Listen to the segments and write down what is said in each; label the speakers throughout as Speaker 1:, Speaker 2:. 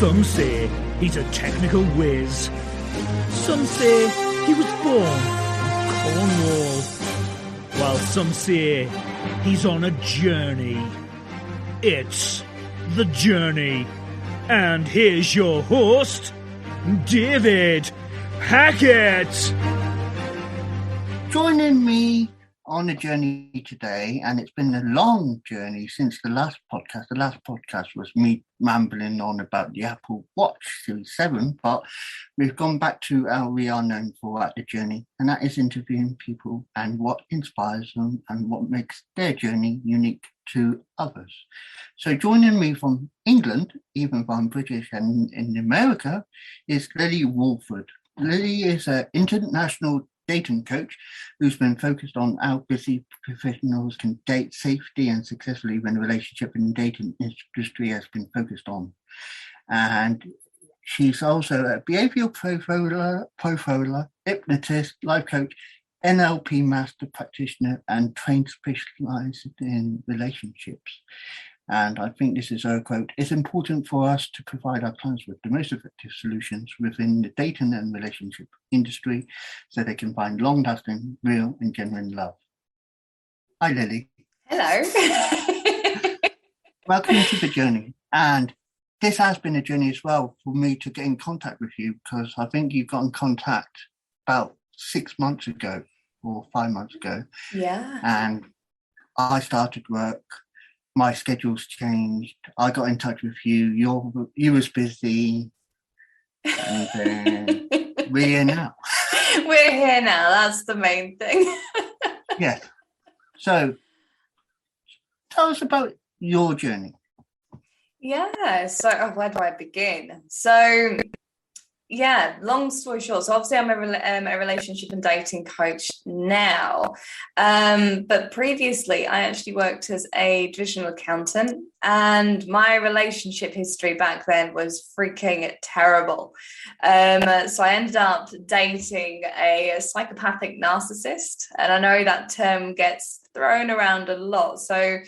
Speaker 1: Some say he's a technical whiz. Some say he was born in Cornwall. While some say he's on a journey. It's The Journey. And here's your host, David Hackett.
Speaker 2: Joining me on the journey today, and it's been a long journey since the last podcast. The last podcast was me rambling on about the Apple Watch Series 7, but we've gone back to how we are known for at the journey, and that is interviewing people and what inspires them and what makes their journey unique to others. So joining me from England, even though I'm British and in America, is Lily Walford. Lily is an international dating coach who's been focused on how busy professionals can date safely and successfully when the relationship and dating industry has been focused on. And she's also a behavioral profiler, hypnotist, life coach, NLP master practitioner, and trained specialized in relationships. And I think this is her quote: "It's important for us to provide our clients with the most effective solutions within the dating and relationship industry so they can find long-lasting, real and genuine love." Hi, Lily.
Speaker 3: Hello.
Speaker 2: Welcome to the journey. And this has been a journey as well for me to get in contact with you, because I think you got in contact about 6 months ago or 5 months ago.
Speaker 3: Yeah.
Speaker 2: And I started work. My schedule's changed. I got in touch with you. You was busy. And then we're here now.
Speaker 3: We're here now. That's the main thing.
Speaker 2: Yeah. So tell us about your journey.
Speaker 3: Yeah. So where do I begin? So yeah, long story short. So obviously I'm a relationship and dating coach now. But previously I actually worked as a divisional accountant, and my relationship history back then was freaking terrible. So I ended up dating a psychopathic narcissist, and I know that term gets thrown around a lot. So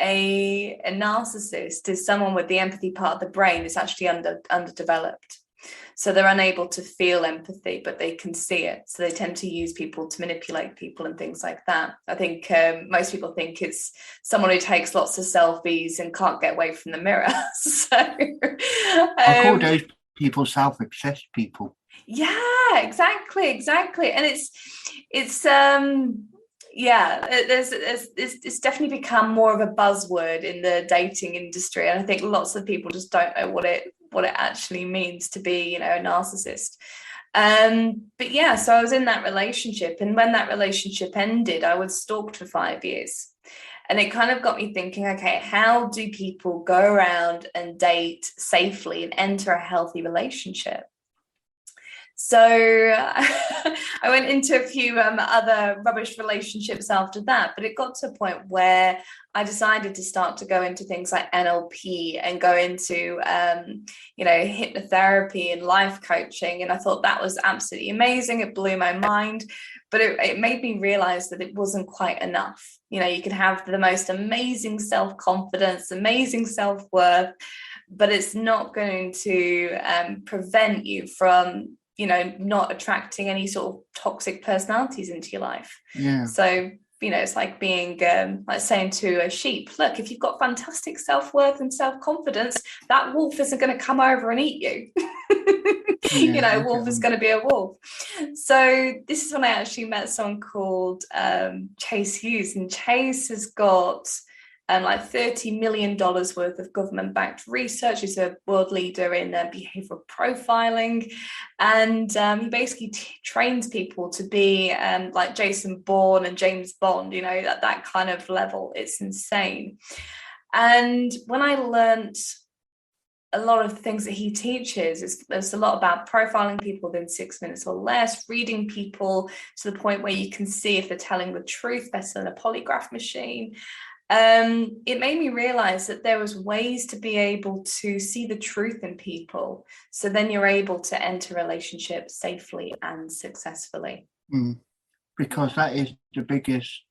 Speaker 3: a narcissist is someone with the empathy part of the brain that's actually underdeveloped. So they're unable to feel empathy, but they can see it. So they tend to use people to manipulate people and things like that. I think most people think it's someone who takes lots of selfies and can't get away from the mirror. So
Speaker 2: I call those people self-obsessed people.
Speaker 3: Yeah, exactly. And it's definitely become more of a buzzword in the dating industry, and I think lots of people just don't know what it actually means to be, a narcissist. But yeah, so I was in that relationship, and when that relationship ended, I was stalked for 5 years, and it kind of got me thinking, okay, how do people go around and date safely and enter a healthy relationship? So I went into a few other rubbish relationships after that, but it got to a point where I decided to start to go into things like NLP and go into, hypnotherapy and life coaching. And I thought that was absolutely amazing. It blew my mind, but it made me realize that it wasn't quite enough. You could have the most amazing self-confidence, amazing self-worth, but it's not going to prevent you from not attracting any sort of toxic personalities into your life.
Speaker 2: Yeah.
Speaker 3: So, it's like being, like saying to a sheep, look, if you've got fantastic self-worth and self-confidence, that wolf isn't going to come over and eat you. Wolf is going to be a wolf. So this is when I actually met someone called Chase Hughes, and Chase has got like $30 million worth of government-backed research. He's a world leader in behavioral profiling, and he basically trains people to be like Jason Bourne and James Bond, at that kind of level. It's insane. And when I learned a lot of things that he teaches, there's a lot about profiling people within 6 minutes or less, reading people to the point where you can see if they're telling the truth better than a polygraph machine. It made me realize that there was ways to be able to see the truth in people. So then you're able to enter relationships safely and successfully.
Speaker 2: Because that is the biggest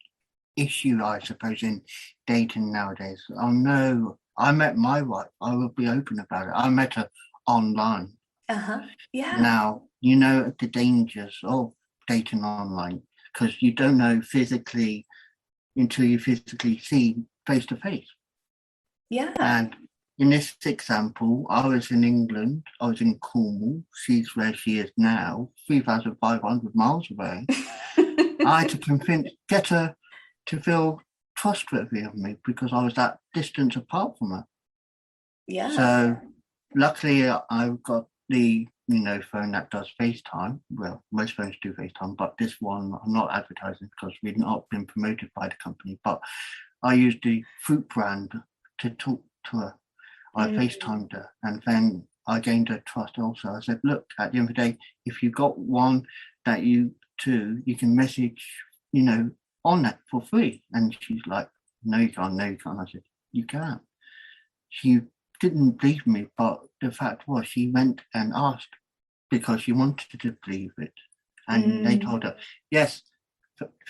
Speaker 2: issue, I suppose, in dating nowadays. I know I met my wife. I will be open about it. I met her online.
Speaker 3: Yeah.
Speaker 2: Now, you know the dangers of dating online because you don't know physically until you physically see face to face.
Speaker 3: Yeah.
Speaker 2: And in this example, I was in England, I was in Cornwall, she's where she is now, 3,500 miles away. I had to get her to feel trustworthy of me because I was that distance apart from her.
Speaker 3: Yeah.
Speaker 2: So luckily I've got the phone that does FaceTime. Well, most phones do FaceTime, but this one I'm not advertising because we've not been promoted by the company. But I used the fruit brand to talk to her. I FaceTimed her, and then I gained her trust also. I said, look, at the end of the day, if you've got one that you can message, on that for free. And she's like, no, you can't, no, you can't. I said, you can. She didn't believe me, but the fact was she went and asked because she wanted to believe it. And they told her, yes,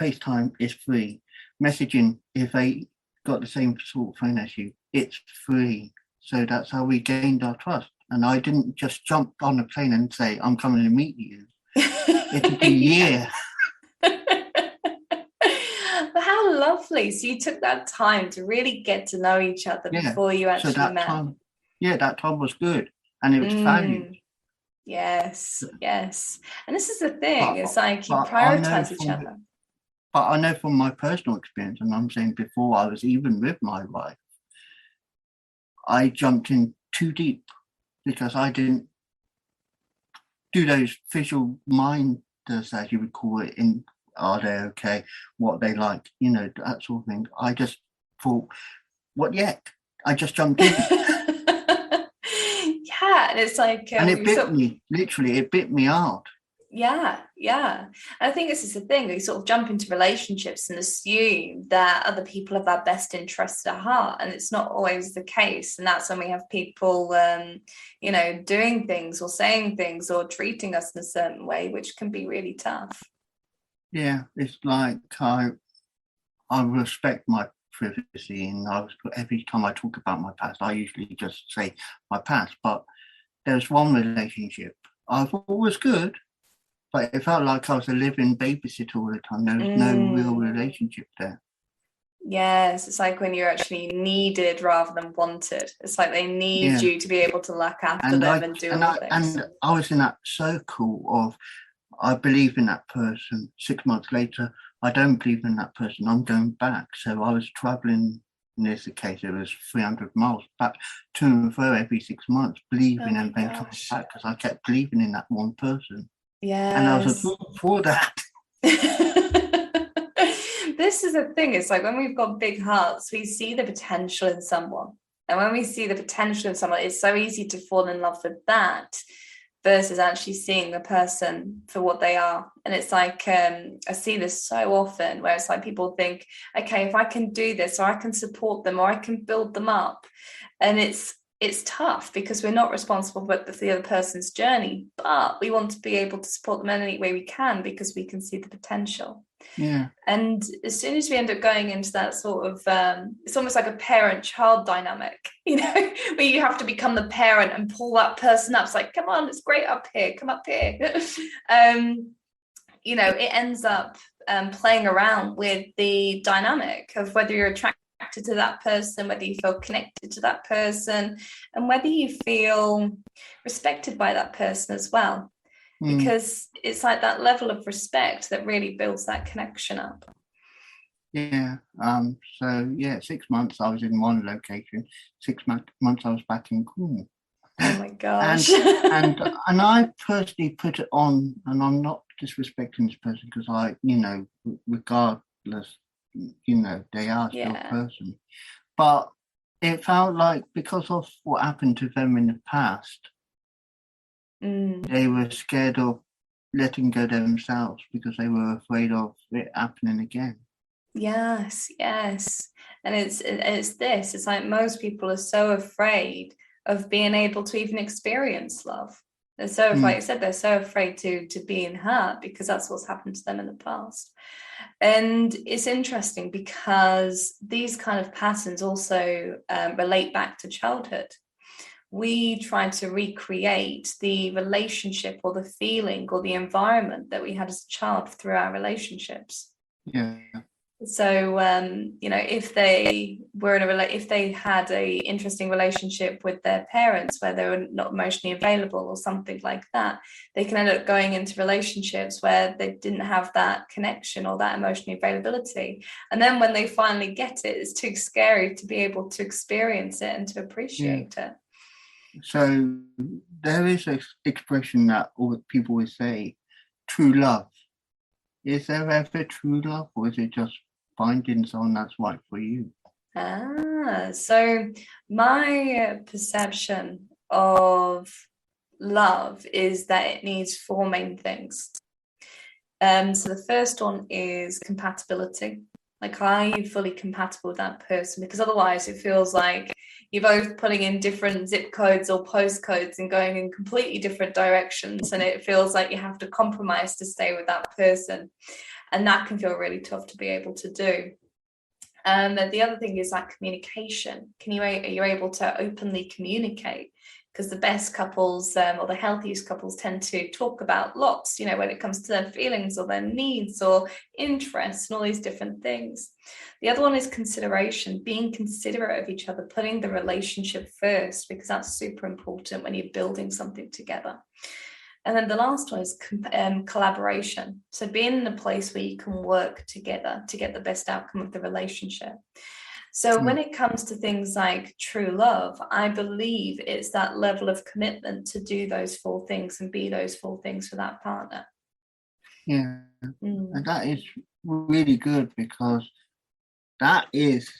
Speaker 2: FaceTime is free. Messaging, if they got the same sort of phone as you, it's free. So that's how we gained our trust. And I didn't just jump on a plane and say, I'm coming to meet you. It took a year.
Speaker 3: But how lovely. So you took that time to really get to know each other before you actually met.
Speaker 2: That time was good. And it was valued.
Speaker 3: Yes. And this is the thing. It's like you prioritize each other.
Speaker 2: But I know from my personal experience, and I'm saying before I was even with my wife, I jumped in too deep because I didn't do those visual minders, as you would call it, in are they okay, what they like, that sort of thing. I just thought, what the heck? I just jumped in.
Speaker 3: Yeah, and it's like...
Speaker 2: and it bit me, literally, it bit me hard.
Speaker 3: Yeah. And I think this is the thing. We sort of jump into relationships and assume that other people have our best interests at heart, and it's not always the case. And that's when we have people, doing things or saying things or treating us in a certain way, which can be really tough.
Speaker 2: Yeah, it's like I respect my privacy, and every time I talk about my past, I usually just say my past. But there's one relationship I thought was good, but it felt like I was a living babysitter all the time. There was no real relationship there.
Speaker 3: Yes, it's like when you're actually needed rather than wanted. It's like they need you to be able to look after them and do all things.
Speaker 2: And I was in that circle of, I believe in that person. 6 months later, I don't believe in that person. I'm going back. So I was traveling, in this case, it was 300 miles back to and fro every 6 months, believing and then coming back because I kept believing in that one person.
Speaker 3: Yeah.
Speaker 2: And I was a fool for that.
Speaker 3: This is the thing. It's like when we've got big hearts, we see the potential in someone. And when we see the potential in someone, it's so easy to fall in love with that versus actually seeing the person for what they are. And it's like, I see this so often where it's like people think, okay, if I can do this, or I can support them, or I can build them up. And it's tough because we're not responsible for the other person's journey, but we want to be able to support them in any way we can because we can see the potential.
Speaker 2: Yeah.
Speaker 3: And as soon as we end up going into that sort of, it's almost like a parent-child dynamic, where you have to become the parent and pull that person up. It's like, come on, it's great up here, come up here. It ends up playing around with the dynamic of whether you're attracted to that person, whether you feel connected to that person, and whether you feel respected by that person as well. Because it's like that level of respect that really builds that connection up.
Speaker 2: Yeah. 6 months I was in one location. 6 months I was back in Cornwall.
Speaker 3: Oh my gosh.
Speaker 2: and I personally put it on, and I'm not disrespecting this person because regardless, they are still a person. But it felt like because of what happened to them in the past, they were scared of letting go themselves because they were afraid of it happening again.
Speaker 3: Yes. And it's like most people are so afraid of being able to even experience love. They're so, like I said, they're so afraid to be hurt because that's what's happened to them in the past. And it's interesting because these kind of patterns also relate back to childhood, we try to recreate the relationship or the feeling or the environment that we had as a child through our relationships.
Speaker 2: Yeah.
Speaker 3: So, if they were if they had a interesting relationship with their parents where they were not emotionally available or something like that, they can end up going into relationships where they didn't have that connection or that emotional availability. And then when they finally get it, it's too scary to be able to experience it and to appreciate it.
Speaker 2: So there is an expression that all people will say, true love. Is there ever true love, or is it just finding someone that's right for you?
Speaker 3: So my perception of love is that it needs four main things. So the first one is compatibility. Like, are you fully compatible with that person? Because otherwise it feels like you're both putting in different zip codes or postcodes and going in completely different directions, and it feels like you have to compromise to stay with that person, and that can feel really tough to be able to do. The other thing is like communication. Are you able to openly communicate? Because the best couples or the healthiest couples tend to talk about lots, when it comes to their feelings or their needs or interests and all these different things. The other one is consideration, being considerate of each other, putting the relationship first, because that's super important when you're building something together. And then the last one is collaboration. So being in a place where you can work together to get the best outcome of the relationship. So when it comes to things like true love, I believe it's that level of commitment to do those four things and be those four things for that partner.
Speaker 2: Yeah, and that is really good, because that is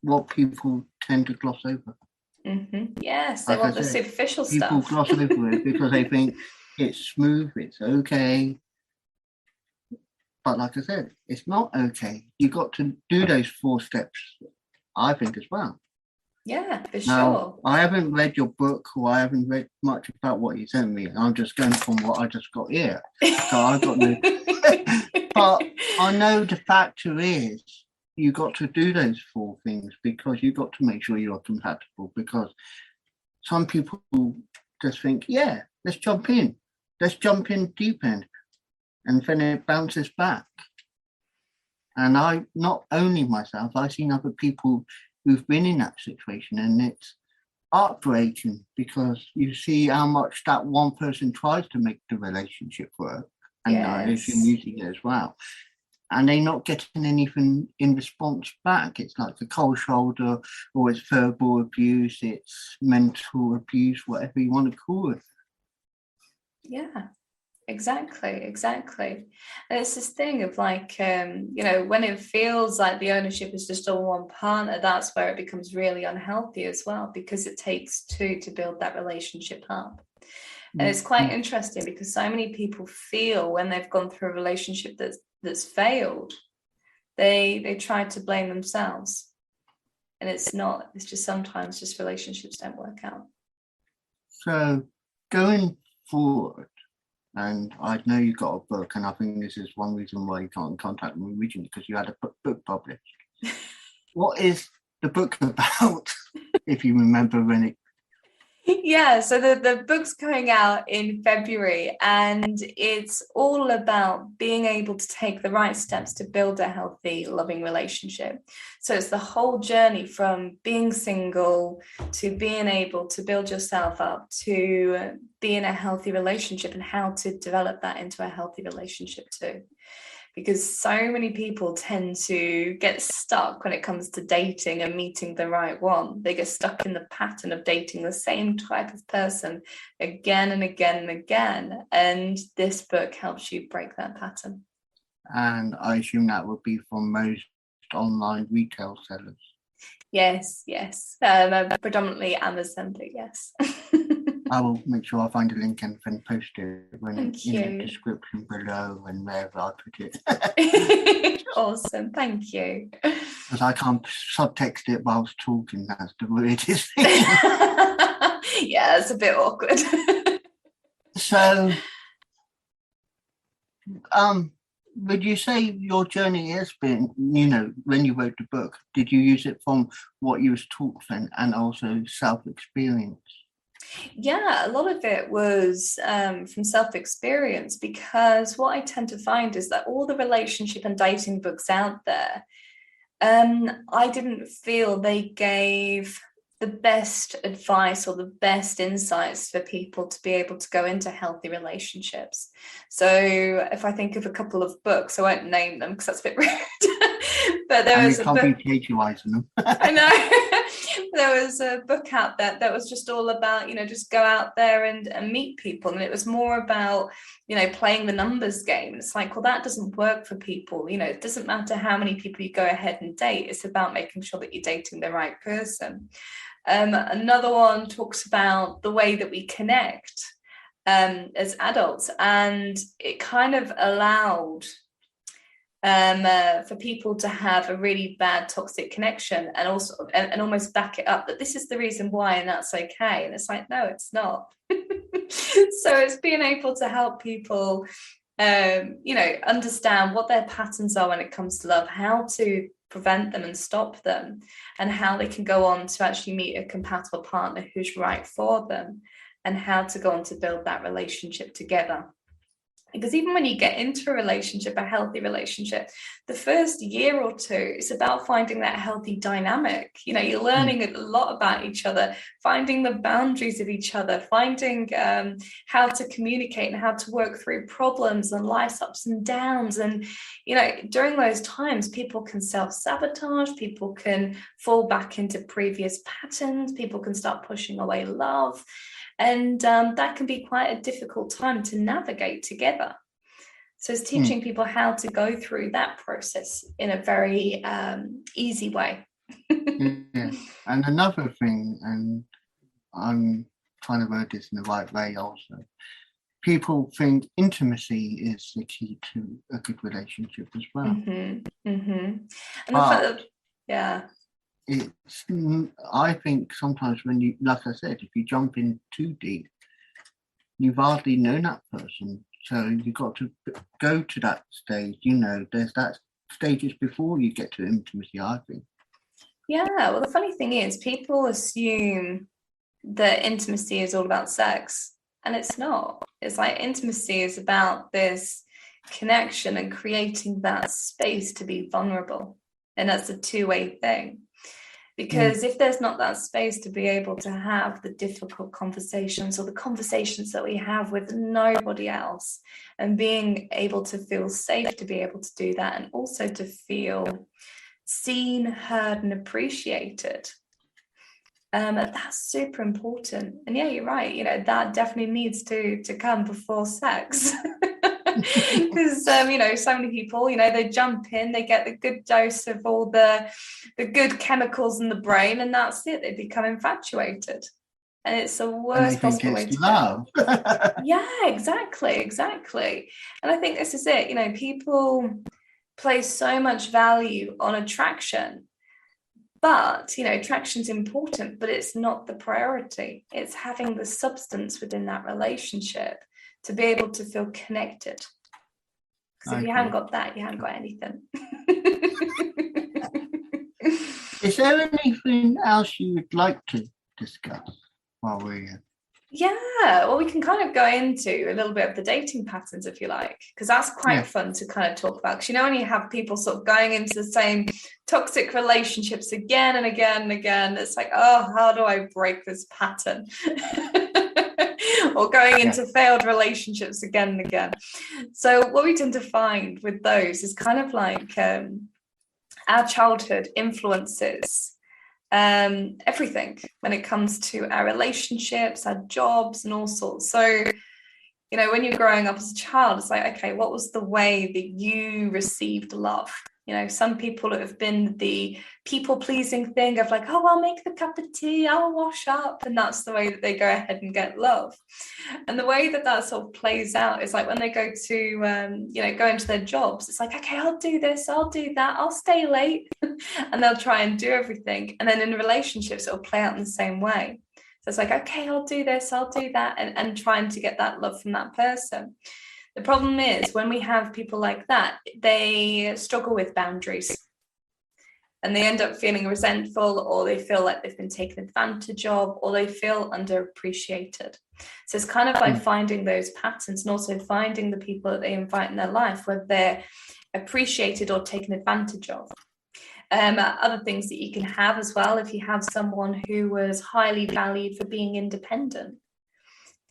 Speaker 2: what people tend to gloss over.
Speaker 3: Yes, they want the superficial stuff.
Speaker 2: People gloss over it because they think it's smooth, it's okay. But like I said, it's not okay. You've got to do those 4 steps, I think, as well.
Speaker 3: Yeah, for
Speaker 2: Now,
Speaker 3: sure.
Speaker 2: I haven't read your book, or I haven't read much about what you sent me. I'm just going from what I just got here. So I've got no... But I know the factor is you got to do those 4 things, because you've got to make sure you're compatible, because some people just think, yeah, let's jump in deep end, and then it bounces back. And I, not only myself, I've seen other people who've been in that situation, and it's heartbreaking, because you see how much that one person tries to make the relationship work, and I assume using it as well, and they're not getting anything in response back. It's like a cold shoulder, or it's verbal abuse, it's mental abuse, whatever you want to call it.
Speaker 3: Yeah, exactly. And it's this thing of like, when it feels like the ownership is just on one partner, that's where it becomes really unhealthy as well, because it takes 2 to build that relationship up. And it's quite interesting, because so many people feel when they've gone through a relationship that's failed, they try to blame themselves. And it's not, it's just sometimes just relationships don't work out. So
Speaker 2: going forward, and I know you got a book, and I think this is one reason why you can't contact me originally, because you had a book published. What is the book about, if you remember when it...
Speaker 3: Yeah, so the book's coming out in February, and it's all about being able to take the right steps to build a healthy, loving relationship. So it's the whole journey from being single to being able to build yourself up to be in a healthy relationship, and how to develop that into a healthy relationship too. Because so many people tend to get stuck when it comes to dating and meeting the right one. They get stuck in the pattern of dating the same type of person again and again and again. And this book helps you break that pattern.
Speaker 2: And I assume that would be for most online retail sellers.
Speaker 3: Yes. Predominantly Amazon, but yes.
Speaker 2: I will make sure I find a link and then post it in the description below and wherever I put
Speaker 3: it. Awesome, thank you.
Speaker 2: Because I can't subtext it whilst talking, that's the weirdest thing.
Speaker 3: Yeah, it's a bit awkward.
Speaker 2: So, would you say your journey has been, when you wrote the book, did you use it from what you was taught then, and also self-experience?
Speaker 3: Yeah, a lot of it was from self-experience, because what I tend to find is that all the relationship and dating books out there, I didn't feel they gave the best advice or the best insights for people to be able to go into healthy relationships. So if I think of a couple of books, I won't name them because that's a bit rude, but there was a book.
Speaker 2: Can't be plagiarizing them.
Speaker 3: I know. There was a book out there that was just all about, just go out there and meet people. And it was more about, playing the numbers game. It's like, well, that doesn't work for people. It doesn't matter how many people you go ahead and date. It's about making sure that you're dating the right person. Another one talks about the way that we connect as adults. And it kind of allowed for people to have a really bad toxic connection and also and almost back it up that this is the reason why and that's okay. And it's like, no, it's not. So it's being able to help people understand what their patterns are when it comes to love, how to prevent them and stop them, and how they can go on to actually meet a compatible partner who's right for them, and how to go on to build that relationship together. Because even when you get into a relationship, a healthy relationship, the first year or two, it's about finding that healthy dynamic. You're learning a lot about each other, finding the boundaries of each other, finding how to communicate and how to work through problems and life's ups and downs. And, during those times, people can self-sabotage, people can fall back into previous patterns, people can start pushing away love. And that can be quite a difficult time to navigate together. So it's teaching people how to go through that process in a very easy way.
Speaker 2: Yeah. And another thing, and I'm trying to word this in the right way also, people think intimacy is the key to a good relationship as well.
Speaker 3: Mm-hmm. Mm-hmm. And the fact that, yeah.
Speaker 2: I think sometimes when you, like I said, if you jump in too deep, you've hardly known that person. So you've got to go to that stage. There's that stages before you get to intimacy, I think.
Speaker 3: Yeah, well, the funny thing is, people assume that intimacy is all about sex, and it's not. It's like intimacy is about this connection and creating that space to be vulnerable. And that's a two-way thing. Because if there's not that space to be able to have the difficult conversations or the conversations that we have with nobody else, and being able to feel safe to be able to do that, and also to feel seen, heard, and appreciated, that's super important. And yeah, you're right. That definitely needs to come before sex. Because so many people, they jump in, they get the good dose of all the good chemicals in the brain, and that's it. They become infatuated, and it's the worst possible way to love. Yeah, exactly. And I think this is it. People place so much value on attraction, but attraction's important, but it's not the priority. It's having the substance within that relationship to be able to feel connected. Because if you haven't got that, you haven't got anything.
Speaker 2: Is there anything else you would like to discuss while we're here?
Speaker 3: Yeah, well, we can kind of go into a little bit of the dating patterns, if you like, because that's quite fun to kind of talk about. Because when you have people sort of going into the same toxic relationships again and again and again, it's like, oh, how do I break this pattern? Or going into failed relationships again and again. So what we tend to find with those is kind of like our childhood influences everything when it comes to our relationships, our jobs, and all sorts. So, when you're growing up as a child, it's like, okay, what was the way that you received love? Some people have been the people-pleasing thing of like, oh, I'll make the cup of tea, I'll wash up. And that's the way that they go ahead and get love. And the way that sort of plays out is like when they go to, go into their jobs, it's like, okay, I'll do this, I'll do that, I'll stay late. And they'll try and do everything. And then in relationships, it'll play out in the same way. So it's like, okay, I'll do this, I'll do that, and trying to get that love from that person. The problem is when we have people like that, they struggle with boundaries. and they end up feeling resentful, or they feel like they've been taken advantage of, or they feel underappreciated. So it's kind of like finding those patterns, and also finding the people that they invite in their life, whether they're appreciated or taken advantage of. Other things that you can have as well, if you have someone who was highly valued for being independent,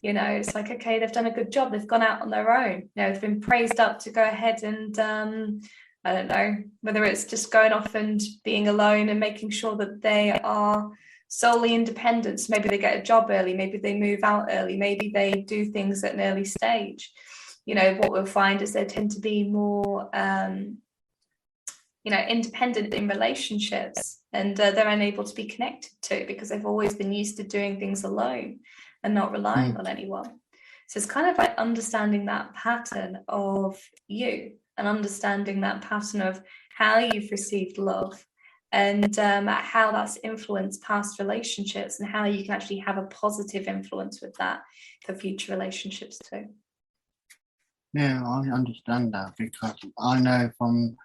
Speaker 3: it's like, okay, they've done a good job, they've gone out on their own, they've been praised up to go ahead and I don't know, whether it's just going off and being alone and making sure that they are solely independent. So maybe they get a job early, maybe they move out early, maybe they do things at an early stage. What we'll find is they tend to be more independent in relationships, and they're unable to be connected to, because they've always been used to doing things alone and not relying on anyone. So it's kind of like understanding that pattern of you, and understanding that pattern of how you've received love, and how that's influenced past relationships, and how you can actually have a positive influence with that for future relationships too.
Speaker 2: Yeah, I understand that, because I know from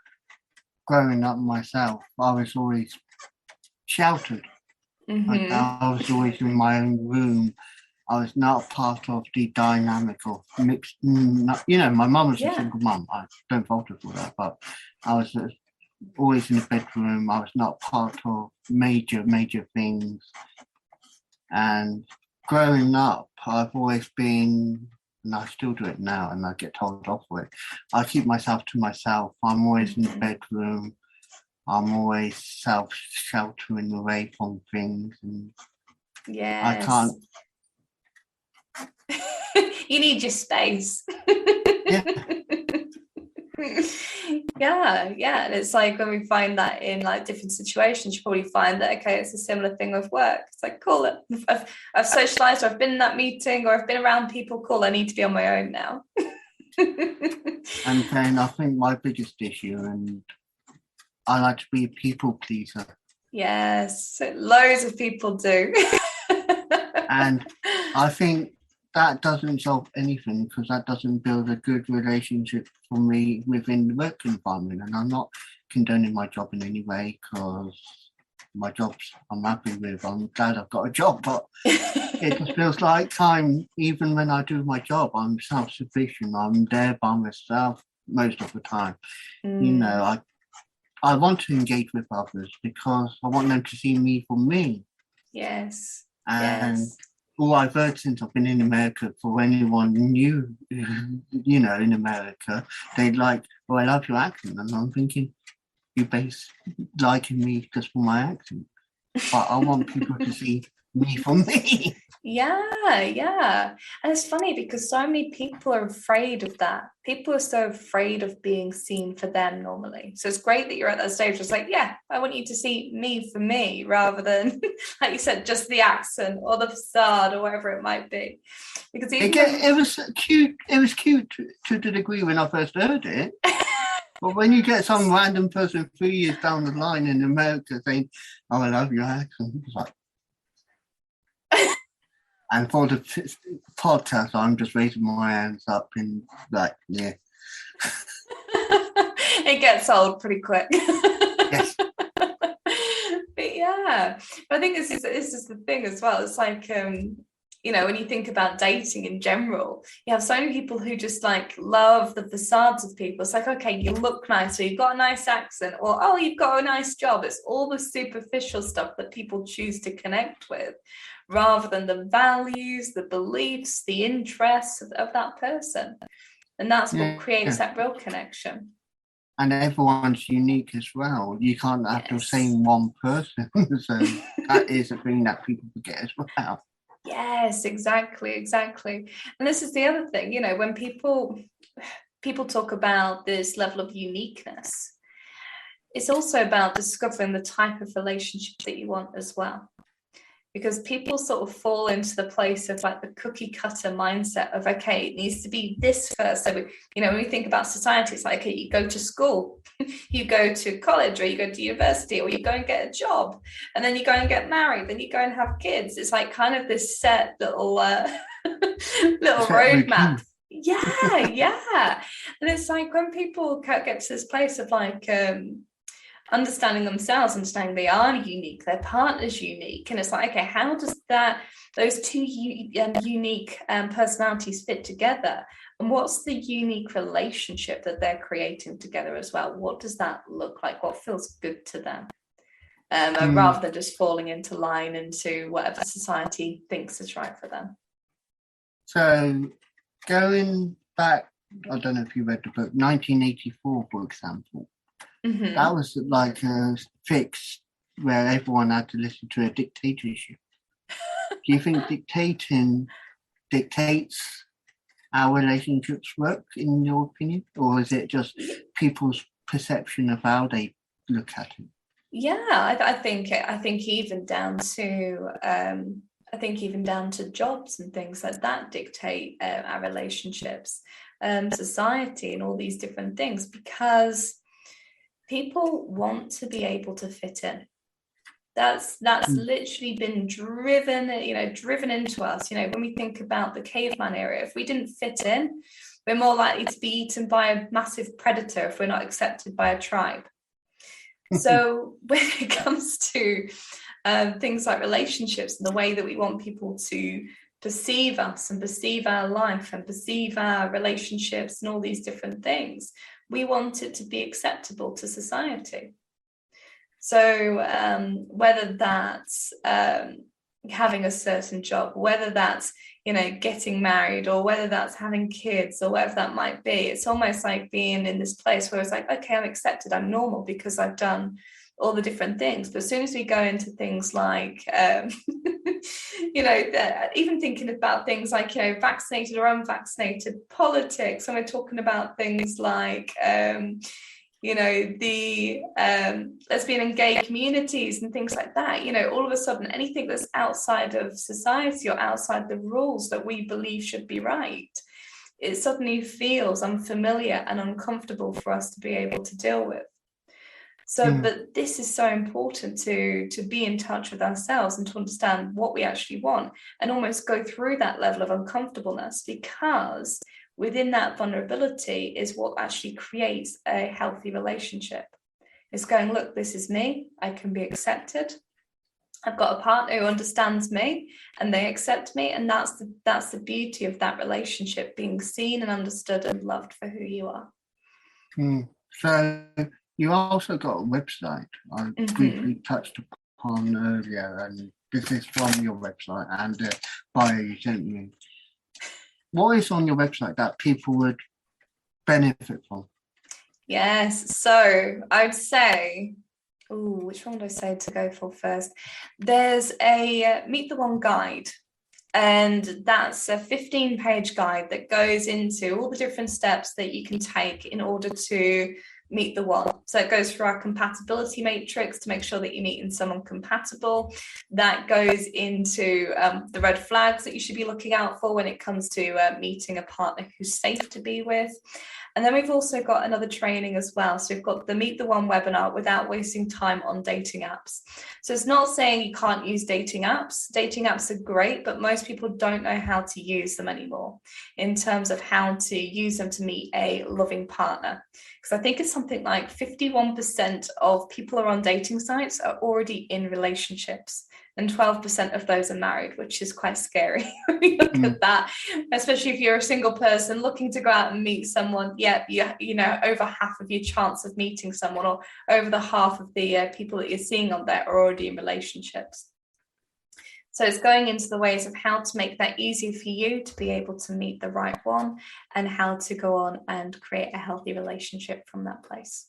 Speaker 2: growing up myself, I was always sheltered. Like, I was always in my own room. I was not part of the dynamic of mixed. My mum was a single mum. I don't fault her for that, but I was always in the bedroom. I was not part of major things. And growing up, I've always been, and I still do it now, and I get told off for it, I keep myself to myself. I'm always in the bedroom. I'm always self-sheltering away from things. And I can't.
Speaker 3: You need your space. Yeah. And it's like, when we find that in like different situations, you probably find that, okay, it's a similar thing with work. It's like, cool, I've socialized, or I've been in that meeting, or I've been around people, cool, I need to be on my own now.
Speaker 2: And then I think my biggest issue, and I like to be a people pleaser.
Speaker 3: Yes, loads of people do.
Speaker 2: And I think that doesn't solve anything, because that doesn't build a good relationship for me within the work environment. And I'm not condoning my job in any way, because my job's I'm happy with. I'm glad I've got a job, but it just feels like even when I do my job, I'm self-sufficient. I'm there by myself most of the time. I want to engage with others, because I want them to see me for me.
Speaker 3: Yes.
Speaker 2: And all I've heard since I've been in America, for anyone new, in America, they're like, "Oh, I love your accent." And I'm thinking, you base liking me just for my accent. But I want people to see me for me.
Speaker 3: Yeah. And it's funny, because so many people are afraid of that. People are so afraid of being seen for them normally. So it's great that you're at that stage. It's like, yeah, I want you to see me for me, rather than, like you said, just the accent or the facade or whatever it might be. Because
Speaker 2: it was cute. It was cute to the degree when I first heard it. But when you get some random person 3 years down the line in America saying, "Oh, I love your accent," it's like. And for the podcast, I'm just raising my hands up and like, yeah.
Speaker 3: It gets old pretty quick.
Speaker 2: Yes.
Speaker 3: But yeah, but I think this is the thing as well. It's like, when you think about dating in general, you have so many people who just like love the facades of people. It's like, okay, you look nice, or you've got a nice accent, or, oh, you've got a nice job. It's all the superficial stuff that people choose to connect with, rather than the values, the beliefs, the interests of that person. And that's what creates that real connection.
Speaker 2: And everyone's unique as well. You can't have the same one person. So that is a thing that people forget as well.
Speaker 3: Yes, exactly. And this is the other thing, when people talk about this level of uniqueness, it's also about discovering the type of relationship that you want as well. Because people sort of fall into the place of like the cookie cutter mindset of, okay, it needs to be this first. So, when we think about society, it's like, okay, you go to school, you go to college, or you go to university, or you go and get a job, and then you go and get married, then you go and have kids. It's like kind of this set little roadmap. Yeah. And it's like, when people get to this place of like, understanding themselves, understanding they are unique, their partner's unique. And it's like, okay, how does those two unique personalities fit together? And what's the unique relationship that they're creating together as well? What does that look like? What feels good to them? Rather than just falling into line into whatever society thinks is right for them.
Speaker 2: So going back, I don't know if you read the book, 1984, for example. Mm-hmm. That was like a fix where everyone had to listen to a dictatorship. Do you think dictates our relationships work, in your opinion? Or is it just people's perception of how they look at it?
Speaker 3: Yeah, I think even down to jobs and things like that dictate our relationships, society, and all these different things, because people want to be able to fit in. That's literally been driven into us. When we think about the caveman era, if we didn't fit in, we're more likely to be eaten by a massive predator if we're not accepted by a tribe. So when it comes to things like relationships and the way that we want people to perceive us and perceive our life and perceive our relationships and all these different things, we want it to be acceptable to society. So whether that's having a certain job, whether that's getting married, or whether that's having kids, or whatever that might be, it's almost like being in this place where it's like, okay, I'm accepted, I'm normal because I've done all the different things. But as soon as we go into things like even thinking about things like vaccinated or unvaccinated, politics, when we're talking about things like the lesbian and gay communities and things like that, all of a sudden anything that's outside of society or outside the rules that we believe should be right, it suddenly feels unfamiliar and uncomfortable for us to be able to deal with. So but this is so important to be in touch with ourselves and to understand what we actually want and almost go through that level of uncomfortableness, because within that vulnerability is what actually creates a healthy relationship. It's going, look, this is me. I can be accepted. I've got a partner who understands me and they accept me. And that's the beauty of that relationship, being seen and understood and loved for who you are.
Speaker 2: So you also got a website I briefly touched upon earlier, and this is from your website and the bio you sent me. What is on your website that people would benefit from?
Speaker 3: Yes, so I'd say, which one would I say to go for first? There's a Meet the One guide, and that's a 15-page guide that goes into all the different steps that you can take in order to meet the one. So it goes through our compatibility matrix to make sure that you're meeting someone compatible. That goes into the red flags that you should be looking out for when it comes to meeting a partner who's safe to be with. And then we've also got another training as well. So we've got the Meet the One webinar, without wasting time on dating apps. So it's not saying you can't use dating apps. Dating apps are great, but most people don't know how to use them anymore in terms of how to use them to meet a loving partner. Because I think it's something like 51% of people who are on dating sites are already in relationships, and 12% of those are married, which is quite scary when you look at that, especially if you're a single person looking to go out and meet someone. Over half of your chance of meeting someone, or over the half of the people that you're seeing on there, are already in relationships. So it's going into the ways of how to make that easier for you to be able to meet the right one, and how to go on and create a healthy relationship from that place.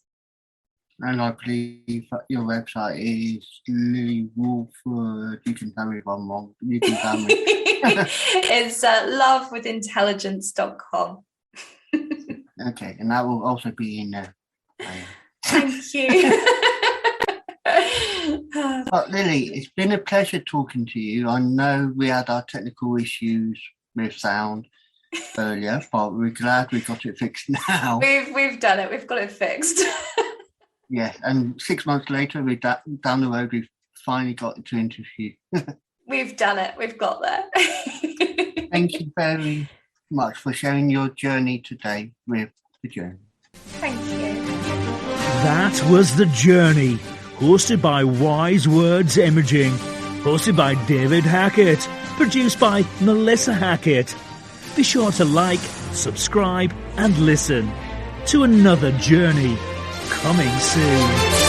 Speaker 2: And I believe your website is Lily Walford. You can tell me if I'm wrong. You can tell me.
Speaker 3: It's lovewithintelligence.com.
Speaker 2: Okay, and that will also be in there.
Speaker 3: Thank you.
Speaker 2: But Lily, it's been a pleasure talking to you. I know we had our technical issues with sound earlier, but we're glad we got it fixed now.
Speaker 3: We've done it. We've got it fixed.
Speaker 2: Yes, and 6 months later, down the road, we've finally got to interview.
Speaker 3: We've done it. We've got there.
Speaker 2: Thank you very much for sharing your journey today with the journey.
Speaker 3: Thank you.
Speaker 1: That was The Journey, hosted by Wise Words Imaging, hosted by David Hackett, produced by Melissa Hackett. Be sure to like, subscribe and listen to another journey coming soon.